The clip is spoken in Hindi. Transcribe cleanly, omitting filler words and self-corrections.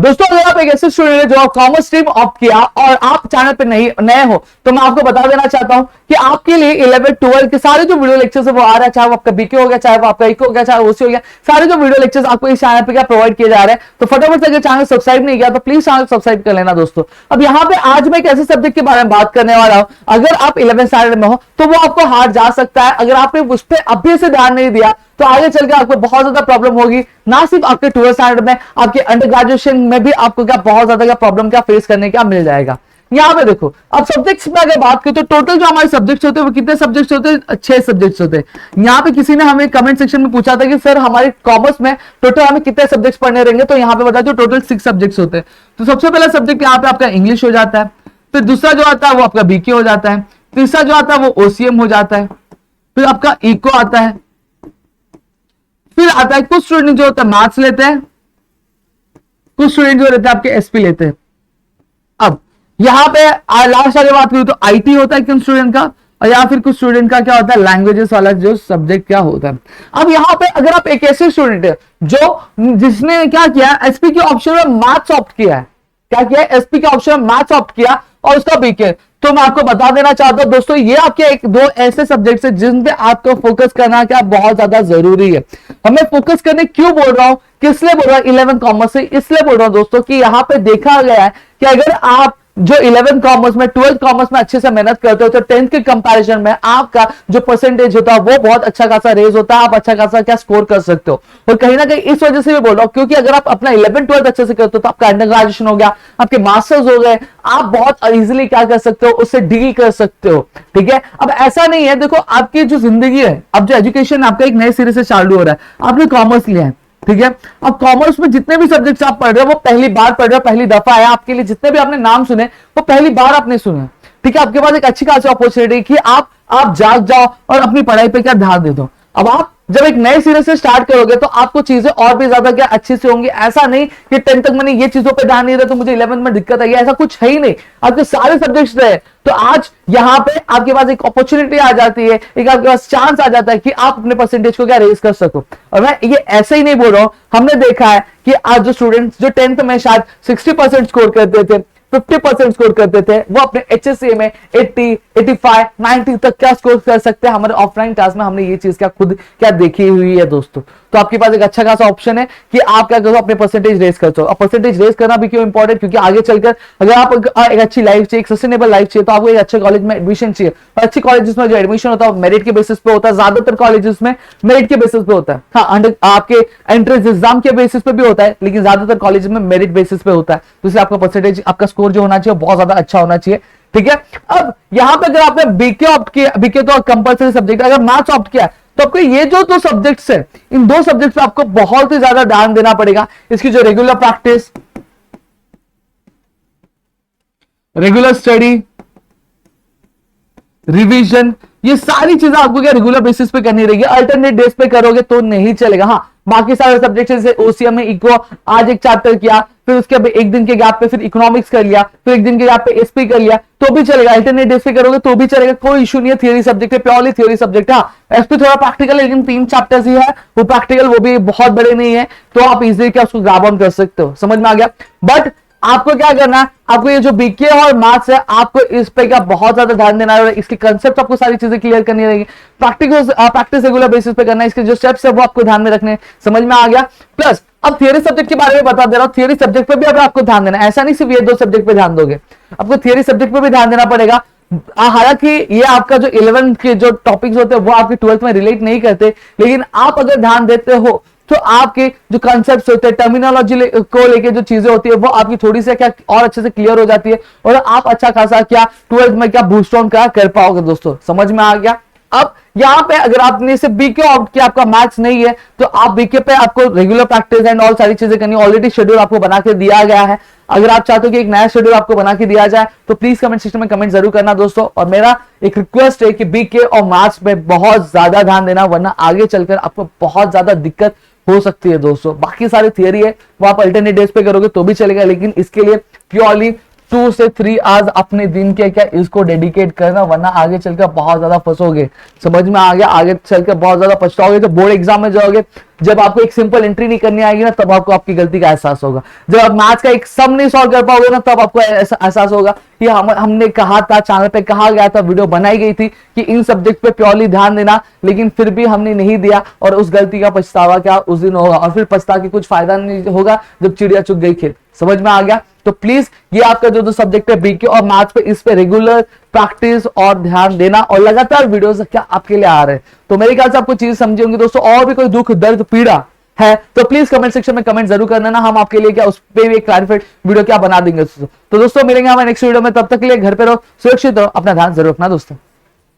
दोस्तों अगर आप एक ऐसे स्टूडेंट है जो कॉमर्स स्ट्रीम ऑप्ट किया और आप चैनल पे नहीं नए हो तो मैं आपको बता देना चाहता हूं कि आपके लिए 11 12 के सारे जो वीडियो लेक्चर्स है वो आ रहा है, चाहे वो आपका बीके हो गया, चाहे वो आपका इको हो गया, चाहे ओसी हो गया, सारे जो वीडियो लेक्चर्स आपको इस चैनल पे क्या प्रोवाइड किए जा रहे हैं। तो फटाफट से अगर चैनल सब्सक्राइब नहीं किया तो प्लीज चैनल सब्सक्राइब कर लेना दोस्तों। अब यहाँ पे आज मैं एक ऐसे सब्जेक्ट के बारे में बात करने वाला हूं, अगर आप 11th स्टैंडर्ड में हो तो वो आपको हार्ड जा सकता है। अगर आपने उस पर अभी से ध्यान नहीं दिया तो आगे चल के आपको बहुत ज्यादा प्रॉब्लम होगी, ना सिर्फ आपके 12th स्टैंडर्ड में, आपके अंडर ग्रेजुएशन में भी आपको क्या बहुत ज्यादा क्या प्रॉब्लम क्या फेस करने का मिल जाएगा। यहां पे देखो, अब सब्जेक्ट्स में अगर बात करें तो टोटल जो हमारे सब्जेक्ट्स होते हैं वो कितने सब्जेक्ट्स होते हैं? 6 सब्जेक्ट्स होते हैं। यहाँ पे किसी ने हमें कमेंट सेक्शन में पूछा था कि सर हमारे कॉमर्स में टोटल हमें कितने सब्जेक्ट्स पढ़ने रहेंगे, तो यहाँ पे बता दो टोटल 6 सब्जेक्ट्स होते हैं। तो सबसे पहला सब्जेक्ट यहाँ पे आपका इंग्लिश हो जाता है, फिर दूसरा जो आता है वो आपका बीके हो जाता है, तीसरा जो आता है वो ओसीएम हो जाता है, फिर आपका इको आता है, फिर आता है कुछ स्टूडेंट जो होता है मैथ्स लेते हैं, कुछ स्टूडेंट जो रहते हैं आपके एसपी लेते हैं। अब यहां पे लास्ट वाली बात करूं तो आईटी होता है किन स्टूडेंट का, और या फिर कुछ स्टूडेंट का क्या होता है लैंग्वेजेस वाला जो सब्जेक्ट क्या होता है। अब यहां पे अगर आप एक ऐसे स्टूडेंट है जो जिसने क्या किया एसपी के ऑप्शन में मैथ्स ऑप्ट किया है, क्या किया एसपी के ऑप्शन में मैथ्स ऑप्ट किया और उसका बीके, तो मैं आपको बता देना चाहता हूं दोस्तों ये आपके एक दो ऐसे सब्जेक्ट्स है जिन पे आपको फोकस करना क्या बहुत ज्यादा जरूरी है। हमें फोकस करने क्यों बोल रहा हूं, किस लिए बोल रहा हूं 11th कॉमर्स से, इसलिए बोल रहा हूं दोस्तों कि यहां पे देखा गया है कि अगर आप जो 11th कॉमर्स में 12th कॉमर्स में अच्छे से मेहनत करते हो तो 10th के कंपैरिजन में आपका जो परसेंटेज होता है वो बहुत अच्छा खासा रेज होता है, आप अच्छा खासा क्या स्कोर कर सकते हो। और कहीं ना कहीं इस वजह से भी बोल रहा हूं क्योंकि अगर आप अपना 11th 12th अच्छे से करते हो तो आपका अंडर ग्रेजुएशन हो गया, आपके मास्टर्स हो गए, आप बहुत इजीली क्या कर सकते हो उससे डील कर सकते हो। ठीक है, अब ऐसा नहीं है, देखो आपकी जो जिंदगी है, अब जो एजुकेशन आपका एक नए सिरे से चालू हो रहा है, आपने कॉमर्स लिया है, ठीक है, अब कॉमर्स में जितने भी सब्जेक्ट्स आप पढ़ रहे हो वो पहली बार पढ़ रहे हो, पहली दफा है आपके लिए, जितने भी आपने नाम सुने वो पहली बार आपने सुने। ठीक है, आपके पास एक अच्छी खासी अपॉर्चुनिटी कि आप जाग जाओ और अपनी पढ़ाई पे क्या ध्यान दे दो। अब आप जब एक नए सिरे से स्टार्ट करोगे तो आपको चीजें और भी ज्यादा क्या अच्छी से होंगी। ऐसा नहीं कि 10th तक मैंने ये चीजों पे ध्यान नहीं दिया तो मुझे 11th में दिक्कत आई, ऐसा कुछ है ही नहीं, आपके सारे सब्जेक्ट्स रहे तो आज यहां पे आपके पास एक अपॉर्चुनिटी आ जाती है, एक आपके पास चांस आ जाता है कि आप अपने परसेंटेज को क्या रेज कर सको। और मैं ये ऐसे ही नहीं बोल रहा हूं, हमने देखा है कि आज जो स्टूडेंट्स जो 10th में शायद 60% स्कोर करते थे, 50% स्कोर करते थे, वो अपने एचएससी में 80, 85, 90 तक क्या स्कोर कर सकते हैं। हमारे ऑफलाइन क्लास में हमने ये चीज क्या खुद क्या देखी हुई है दोस्तों। तो आपके पास एक अच्छा खासा ऑप्शन है कि आप क्या करो अपने परसेंटेज रेस कर सको। और परसेंटेज रेस करना भी क्यों इंपॉर्टेंट, क्योंकि आगे चलकर अगर आप एक अच्छी लाइफ चाहिए, एक सस्टेनेबल लाइफ चाहिए, तो आपको एक अच्छे कॉलेज में एडमिशन चाहिए। और अच्छी कॉलेजेस में जो एडमिशन होता है मेरिट के बेसिस पे होता है, ज्यादातर कॉलेजेस में मेरिट के बेसिस पे होता है। हाँ, अंडर आपके एंट्रेंस एग्जाम के बेसिस पे भी होता है, लेकिन ज्यादातर कॉलेज में मेरिट बेसिस पे होता है। तो इसलिए आपका परसेंटेज, आपका स्कोर जो होना चाहिए बहुत ज्यादा अच्छा होना चाहिए। ठीक है, अब यहां पे अगर आपने बीके ऑप्ट किया, बीके तो कंपलसरी सब्जेक्ट, अगर मैथ्स ऑप्ट किया तो आपको ये जो दो सब्जेक्ट्स है, इन दो सब्जेक्ट्स पे आपको बहुत ही ज्यादा ध्यान देना पड़ेगा। इसकी जो regular practice, regular study, revision, ये सारी चीजें आपको क्या रेगुलर बेसिस पे करनी रहेगी। अल्टरनेट डेज पे करोगे तो नहीं चलेगा। हाँ, बाकी सारे सब्जेक्ट जैसे ओसीएम में इको आज एक चैप्टर किया, फिर उसके बाद एक दिन के गैप पे फिर इकोनॉमिक्स कर लिया, फिर एक दिन के गैप पे एसपी कर लिया तो भी चलेगा। अल्टरनेट डेज पे करोगे तो भी चलेगा, कोई इशू नहीं है। थियरी सब्जेक्ट है, प्योरली थियरी सब्जेक्ट है। हाँ, एसपी थोड़ा प्रैक्टिकल है, लेकिन 3 चैप्टर्स ही है, वो प्रैक्टिकल वो भी बहुत बड़े नहीं है, तो आप इजीली क्या उसको ग्रैब ऑन कर सकते हो। समझ में आ गया। बट आपको क्या करना है, आपको ये जो बीके और मैथ्स है आपको इस पे क्या बहुत ज्यादा ध्यान देना है। इसके कंसेप्ट आपको सारी चीजें क्लियर करनी रहेगी, प्रैक्टिस रेगुलर बेसिस पे करना है, इसके जो स्टेप्स है वो आपको ध्यान में रखने। समझ में आ गया। प्लस अब थियरी सब्जेक्ट के बारे में बता दे रहा हूं, थियरी सब्जेक्ट पे भी अब आपको ध्यान देना है। ऐसा नहीं सिर्फ ये 2 सब्जेक्ट पे ध्यान दोगे, आपको थियरी सब्जेक्ट पे भी ध्यान देना पड़ेगा। हालांकि ये आपका जो 11th के जो टॉपिक्स होते हैं वो आपके 12th में रिलेट नहीं करते, लेकिन आप अगर ध्यान देते हो तो आपके जो कॉन्सेप्ट्स होते हैं, टर्मिनोलॉजी को लेके जो चीजें होती है वो आपकी थोड़ी सी क्या और अच्छे से क्लियर हो जाती है, और आप अच्छा खासा क्या 12th में क्या बूस्ट ऑन क्या कर पाओगे दोस्तों। समझ में आ गया। अब यहां पे अगर आपने सिर्फ बीके ऑप्ट किया, आपका मैथ्स नहीं है, तो आप बीके पे आपको रेगुलर प्रैक्टिस एंड ऑल सारी चीजें करनी। ऑलरेडी शेड्यूल आपको बना के दिया गया है। अगर आप चाहते हो कि एक नया शेड्यूल आपको बना के दिया जाए तो प्लीज कमेंट सेक्शन में कमेंट जरूर करना दोस्तों। और मेरा एक रिक्वेस्ट है कि बीके और मैथ्स में बहुत ज्यादा ध्यान देना, वरना आगे चलकर आपको बहुत ज्यादा दिक्कत हो सकती है दोस्तों। बाकी सारी थियरी है वो आप अल्टरनेट डेज पे करोगे तो भी चलेगा, लेकिन इसके लिए प्योरली 2 से 3 आवर्स अपने दिन के क्या इसको डेडिकेट करना, वरना आगे चलकर बहुत ज्यादा फंसोगे। समझ में आ गया? आगे चलकर बहुत ज्यादा पछताओगे। तो बोर्ड एग्जाम में जाओगे, जब आपको एक सिंपल एंट्री नहीं करनी आएगी ना, तब आपको आपकी गलती का एहसास होगा। जब आप मैथ्स का एक सम नहीं सॉल्व कर पाओगे ना, तब आपको एहसास होगा कि हमने कहा था, चैनल पे कहा गया था, वीडियो बनाई गई थी कि इन सब्जेक्ट पे प्योरली ध्यान देना, लेकिन फिर भी हमने नहीं दिया, और उस गलती का पछतावा क्या उस दिन होगा, और फिर पछता के कुछ फायदा नहीं होगा जब चिड़िया चुग गई खेत। समझ में आ गया? तो प्लीज ये आपका जो सब्जेक्ट है बीके और मैथ्स पे, इस पे रेगुलर प्रैक्टिस और ध्यान देना, और लगातार वीडियोस क्या आपके लिए आ रहे हैं। तो मेरे ख्याल से आपको चीज समझी होंगी दोस्तों। और भी कोई दुख दर्द पीड़ा है तो प्लीज कमेंट सेक्शन में कमेंट जरूर करना, हम आपके लिए क्या उस पे भी एक क्लैरिफाइड वीडियो क्या बना देंगे दोस्तों। तो दोस्तों मिलेंगे हमारे नेक्स्ट वीडियो में, तब तक के लिए घर पे रहो, सुरक्षित रहो, अपना ध्यान जरूर रखना दोस्तों।